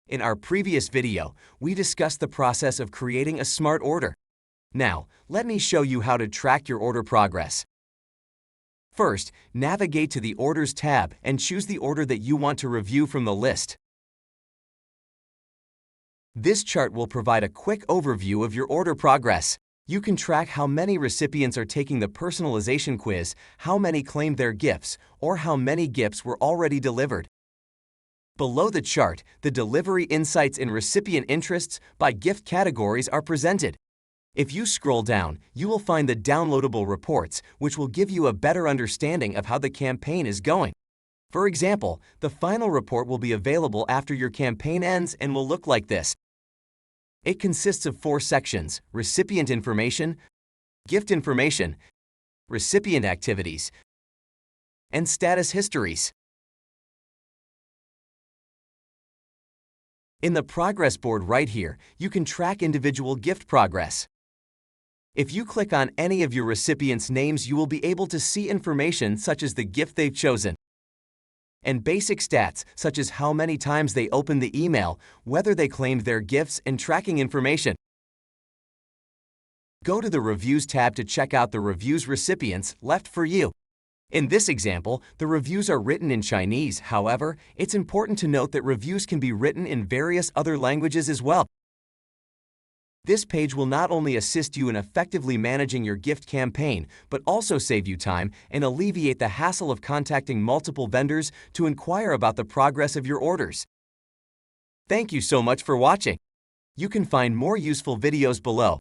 In our previous video, we discussed the process of creating a smart order. Now, let me show you how to track your order progress. First, navigate to the Orders tab and choose the order that you want to review from the list. This chart will provide a quick overview of your order progress. You can track how many recipients are taking the personalization quiz, how many claimed their gifts, or how many gifts were already delivered. Below the chart, the delivery insights and recipient interests by gift categories are presented. If you scroll down, you will find the downloadable reports, which will give you a better understanding of how the campaign is going. For example, the final report will be available after your campaign ends and will look like this. It consists of 4 sections: recipient information, gift information, recipient activities, and status histories. In the progress board right here, you can track individual gift progress. If you click on any of your recipients' names, you will be able to see information such as the gift they've chosen, and basic stats such as how many times they opened the email, whether they claimed their gifts, and tracking information. Go to the Reviews tab to check out the reviews recipients left for you. In this example, the reviews are written in Chinese. However, it's important to note that reviews can be written in various other languages as well. This page will not only assist you in effectively managing your gift campaign, but also save you time and alleviate the hassle of contacting multiple vendors to inquire about the progress of your orders. Thank you so much for watching. You can find more useful videos below.